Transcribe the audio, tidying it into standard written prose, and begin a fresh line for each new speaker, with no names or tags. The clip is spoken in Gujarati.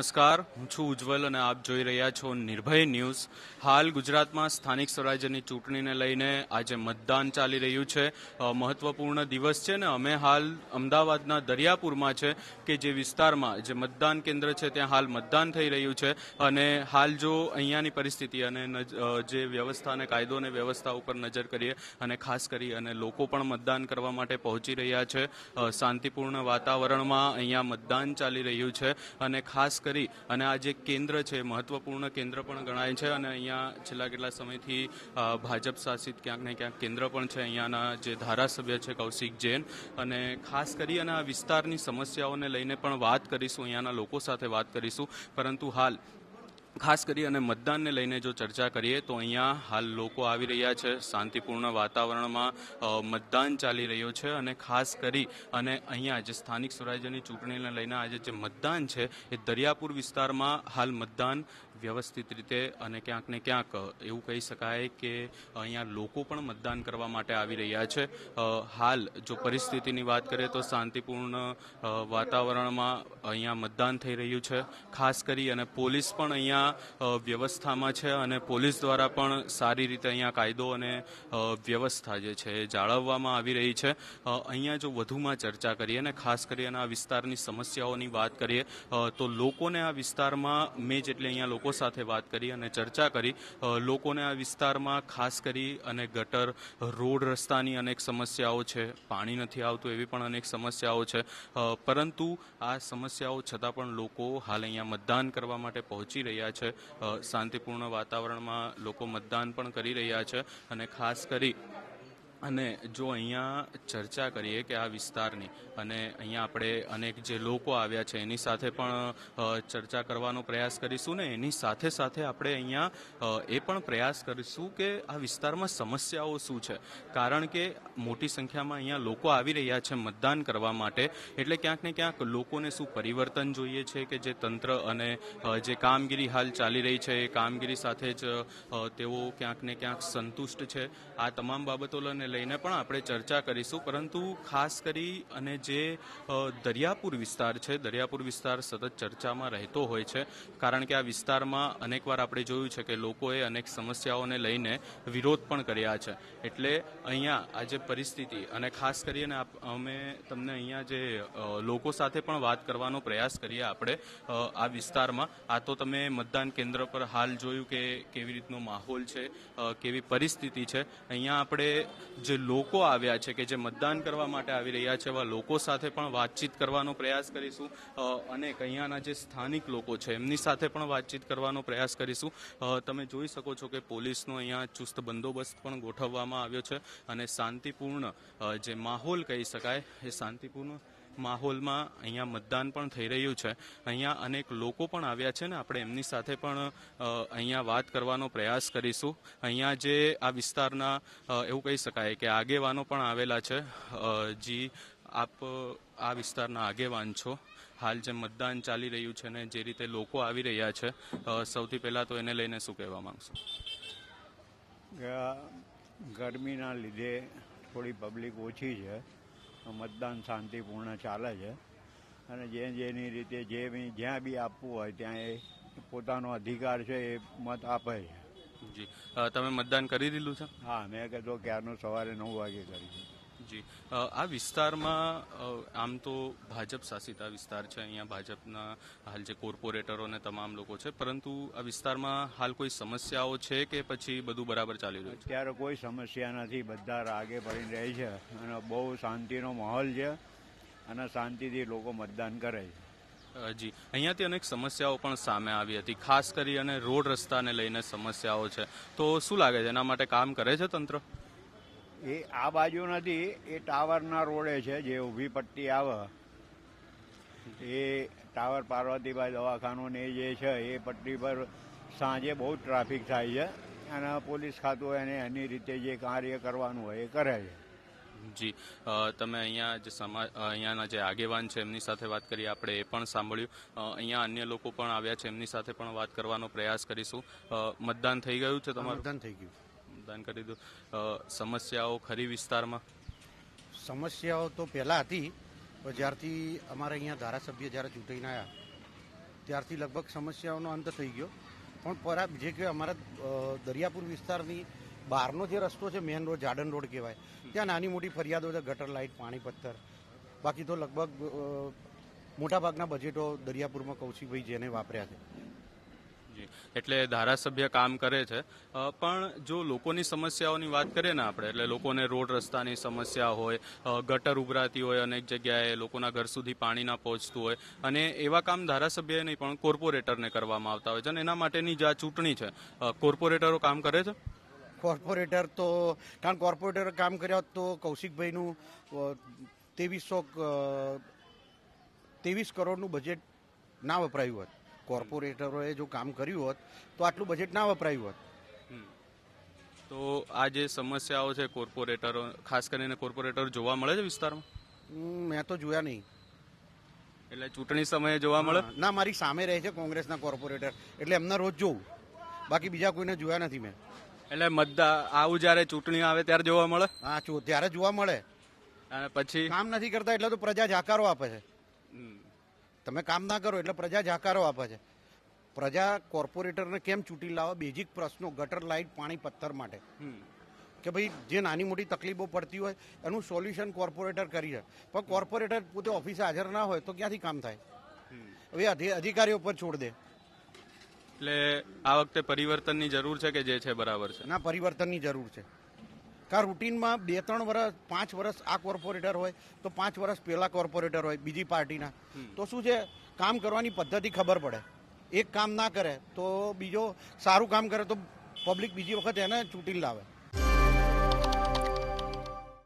નમસ્કાર, હું છું ઉજ્જવલ અને આપ જોઈ રહ્યા છો નિર્ભય ન્યૂઝ. હાલ ગુજરાતમાં સ્થાનિક સ્વરાજ્યની ચૂંટણીને લઈને આજે મતદાન ચાલી રહ્યું છે. મહત્વપૂર્ણ દિવસ છે ને અમે હાલ અમદાવાદના દરિયાપુરમાં છે કે જે વિસ્તારમાં જે મતદાન કેન્દ્ર છે ત્યાં હાલ મતદાન થઈ રહ્યું છે. અને હાલ જો અહીંયાની પરિસ્થિતિ અને જે વ્યવસ્થા અને કાયદો અને વ્યવસ્થા ઉપર નજર કરીએ અને ખાસ કરી અને લોકો પણ મતદાન કરવા માટે પહોંચી રહ્યા છે. શાંતિપૂર્ણ વાતાવરણમાં અહીંયા મતદાન ચાલી રહ્યું છે અને ખાસ કરી અને આ જે કેન્દ્ર છે મહત્વપૂર્ણ કેન્દ્ર પણ ગણાય છે અને અહીંયા છેલ્લા કેટલા સમયથી ભાજપ શાસિત ક્યાંક ને ક્યાંક કેન્દ્ર પણ છે. અહીંયાના જે ધારાસભ્ય છે કૌશિક જૈન અને ખાસ કરી અને આ વિસ્તારની સમસ્યાઓને લઈને પણ વાત કરીશું, અહીંયાના લોકો સાથે વાત કરીશું. પરંતુ હાલ ખાસ કરી અને મતદાનને લઈને જો ચર્ચા કરીએ તો અહીંયા હાલ લોકો આવી રહ્યા છે. શાંતિપૂર્ણ વાતાવરણમાં મતદાન ચાલી રહ્યું છે અને ખાસ કરી અને અહીંયા જે સ્થાનિક સ્વરાજ્યની ચૂંટણીને લઈને આજે જે મતદાન છે એ દરિયાપુર વિસ્તારમાં હાલ મતદાન વ્યવસ્થિત રીતે અને ક્યાંક ને ક્યાંક એવું કહી શકાય કે અહીંયા લોકો પણ મતદાન કરવા માટે આવી રહ્યા છે. હાલ જો પરિસ્થિતિની વાત કરીએ તો શાંતિપૂર્ણ વાતાવરણમાં અહીંયા મતદાન થઈ રહ્યું છે. ખાસ કરી અને પોલીસ પણ અહીંયા વ્યવસ્થામાં છે અને પોલીસ દ્વારા પણ સારી રીતે અહીંયા કાયદો અને વ્યવસ્થા જે છે એ જાળવવામાં આવી રહી છે. અહીંયા જો વધુમાં ચર્ચા કરીએ અને ખાસ કરી અને આ વિસ્તારની સમસ્યાઓની વાત કરીએ તો લોકોને આ વિસ્તારમાં મેં જેટલી અહીંયા લોકો સાથે વાત કરી અને ચર્ચા કરી, લોકોને આ વિસ્તારમાં ખાસ કરી અને ગટર, રોડ રસ્તાની અનેક સમસ્યાઓ છે, પાણી નથી આવતું એવી પણ અનેક સમસ્યાઓ છે. પરંતુ આ સમસ્યાઓ છતાં પણ લોકો હાલ અહીંયા મતદાન કરવા માટે પહોંચી રહ્યા છે. શાંતિપૂર્ણ વાતાવરણમાં લોકો મતદાન પણ કરી રહ્યા છે અને ખાસ કરી અને જો અહીંયા ચર્ચા કરીએ કે આ વિસ્તારની અને અહીંયા આપણે અનેક જે લોકો આવ્યા છે એની સાથે પણ ચર્ચા કરવાનો પ્રયાસ કરીશું ને એની સાથે સાથે આપણે અહીંયા એ પણ પ્રયાસ કરીશું કે આ વિસ્તારમાં સમસ્યાઓ શું છે. કારણ કે મોટી સંખ્યામાં અહીંયા લોકો આવી રહ્યા છે મતદાન કરવા માટે, એટલે ક્યાંક ને ક્યાંક લોકોને શું પરિવર્તન જોઈએ છે કે જે તંત્ર અને જે કામગીરી હાલ ચાલી રહી છે એ કામગીરી સાથે જ તેઓ ક્યાંક ને ક્યાંક સંતુષ્ટ છે. આ તમામ બાબતોને લઈને પણ આપણે ચર્ચા કરીશું. પરંતુ ખાસ કરી અને જે દરિયાપુર વિસ્તાર છે, દરિયાપુર વિસ્તાર સતત ચર્ચામાં રહેતો હોય છે કારણ કે આ વિસ્તારમાં અનેકવાર આપણે જોયું છે કે લોકોએ અનેક સમસ્યાઓને લઈને વિરોધ પણ કર્યા છે. એટલે અહીંયા આ જે પરિસ્થિતિ અને ખાસ કરીને અમે તમને અહીંયા જે લોકો સાથે પણ વાત કરવાનો પ્રયાસ કરીએ આપણે આ વિસ્તારમાં. આ તો તમે મતદાન કેન્દ્ર પર હાલ જોયું કે કેવી રીતનો માહોલ છે, કેવી પરિસ્થિતિ છે. અહીંયા આપણે જે લોકો આવ્યા છે કે જે મતદાન કરવા માટે આવી રહ્યા છે એવા લોકો સાથે પણ વાતચીત કરવાનો પ્રયાસ કરીશું અને અહીંયાના જે સ્થાનિક લોકો છે એમની સાથે પણ વાતચીત કરવાનો પ્રયાસ કરીશું. તમે જોઈ શકો છો કે પોલીસનો અહીંયા ચુસ્ત બંદોબસ્ત પણ ગોઠવવામાં આવ્યો છે અને શાંતિપૂર્ણ જે માહોલ કહી શકાય એ શાંતિપૂર્ણ માહોલમાં અહીંયા મતદાન પણ થઈ રહ્યું છે. અહીંયા અનેક લોકો પણ આવ્યા છે ને આપણે એમની સાથે પણ અહીંયા વાત કરવાનો પ્રયાસ કરીશું. અહીંયા જે આ વિસ્તારના એવું કહી શકાય કે આગેવાનો પણ આવેલા છે. જી આપ આ વિસ્તારના આગેવાન છો. હાલ જે મતદાન ચાલી રહ્યું છે ને જે રીતે લોકો આવી રહ્યા છે, સૌથી પહેલાં તો એને લઈને શું કહેવા માંગશો?
ગરમીના લીધે થોડી પબ્લિક ઓછી છે, મતદાન શાંતિપૂર્ણ ચાલે છે અને જેની રીતે જ્યાં બી આપવું હોય ત્યાં એ પોતાનો અધિકાર છે એ મત આપે છે.
જી તમે મતદાન કરી દીધું છે?
હા, મેં કીધું ક્યારનું સવારે 9 વાગે કરી છે.
જી આ વિસ્તારમાં આમ તો ભાજપ શાસિત આ વિસ્તાર છે. અહીંયા ભાજપના હાલ જે કોર્પોરેટરો અને તમામ લોકો છે, પરંતુ આ વિસ્તારમાં હાલ કોઈ સમસ્યાઓ છે કે પછી બધું બરાબર ચાલી રહ્યું છે?
અત્યારે કોઈ સમસ્યા નથી, બધા રાગે પડીને રહે છે અને બહુ શાંતિનો માહોલ છે અને શાંતિથી લોકો મતદાન કરે છે.
જી અહીંયાથી અનેક સમસ્યાઓ પણ સામે આવી હતી, ખાસ કરી અને રોડ રસ્તાને લઈને સમસ્યાઓ છે. તો શું લાગે છે એના માટે કામ કરે છે તંત્ર?
એ આ બાજુ નથી, એ ટાવરના રોડે છે જે ઊભી પટ્ટી આવે એ ટાવર પાર્વતીભાઈ દવાખાનું ને જે છે એ પટ્ટી પર સાંજે બહુ ટ્રાફિક થાય છે અને પોલીસ ખાતું એને એની રીતે જે કાર્ય કરવાનું હોય એ કરે છે.
જી તમે અહીંયા જે અહીંયાના જે આગેવાન છે એમની સાથે વાત કરીએ આપણે, એ પણ સાંભળ્યું. અહીંયા અન્ય લોકો પણ આવ્યા છે, એમની સાથે પણ વાત કરવાનો પ્રયાસ કરીશું. મતદાન થઈ ગયું છે તમારું?
મતદાન થઈ ગયું.
મતદાન કરી દીધું. સમસ્યાઓ ખરી વિસ્તારમાં?
સમસ્યાઓ તો પહેલાં હતી, પણ જ્યારથી અમારે અહીંયા ધારાસભ્ય જ્યારે ચૂંટાઈને આવ્યા ત્યારથી લગભગ સમસ્યાઓનો અંત થઈ ગયો. પણ જે કે અમારા દરિયાપુર વિસ્તારની બહારનો જે રસ્તો છે, મેન રોડ, જાડન રોડ કહેવાય, ત્યાં નાની મોટી ફરિયાદો છે, ગટર લાઇટ, પાણી પથ્થર. બાકી તો લગભગ મોટાભાગના બજેટો દરિયાપુરમાં કૌશિકભાઈ જેને વાપર્યા છે.
એટલે ધારાસભ્ય કામ કરે છે, પણ જો લોકોની સમસ્યાઓની વાત કરીએ ને આપણે, એટલે લોકોને રોડ રસ્તાની સમસ્યા હોય, ગટર ઉભરાતી હોય, અનેક જગ્યાએ લોકોના ઘર સુધી પાણી ના પહોંચતું હોય, અને એવા કામ ધારાસભ્ય નહીં પણ કોર્પોરેટરને કરવામાં આવતા હોય છે, અને એના માટેની જે આ ચૂંટણી છે, કોર્પોરેટરો કામ કરે છે.
કોર્પોરેટર તો કારણ કોર્પોરેટર કામ કર્યા હોત તો કૌશિકભાઈનું 23 કરોડનું બજેટ ના વપરાયું હોત. કોર્પોરેટરોએ જો કામ કર્યું હોત તો આટલું બજેટ ના વપરાયું હોત.
તો આ જે સમસ્યાઓ છે કોર્પોરેટરો, ખાસ કરીને કોર્પોરેટર જોવા મળે છે વિસ્તારમાં?
મેં તો જોયા નહીં.
એટલે ચૂંટણી સમયે જોવા મળે?
ના, મારી સામે રહે છે કોંગ્રેસના કોર્પોરેટર, એટલે એમના રોજ જોઉં, બાકી બીજા કોઈને જોયા નથી મેં.
એટલે આવું જયારે ચૂંટણી આવે ત્યારે જોવા મળે?
હા, ત્યારે જોવા મળે.
અને પછી
કામ નથી કરતા એટલે તો પ્રજા જાકારો આપે છે. તમે કામ ના કરો એટલે પ્રજા જાકારો આપે છે. પ્રજા કોર્પોરેટરને કેમ ચૂંટી લાવે? બેઝિક પ્રશ્નો, ગટર લાઇટ, પાણી પથ્થર માટે, કે ભાઈ જે નાની મોટી તકલીફો પડતી હોય એનું સોલ્યુશન કોર્પોરેટર કરી છે. પણ કોર્પોરેટર પોતે ઓફિસે હાજર ના હોય તો ક્યાંથી કામ થાય? હવે અધિકારીઓ પર છોડ દે.
એટલે આ વખતે પરિવર્તનની જરૂર છે કે જે છે બરાબર છે?
ના, પરિવર્તનની જરૂર છે. કારણ રૂટીનમાં 2-3 વર્ષ, 5 વર્ષ આ કોર્પોરેટર હોય તો 5 વર્ષ પેલા કોર્પોરેટર હોય બીજી પાર્ટીના, તો શું છે, કામ કરવાની પદ્ધતિ ખબર પડે. એક કામ ના કરે તો બીજો સારું કામ કરે તો પબ્લિક બીજી વખત એને ચૂંટી લાવે.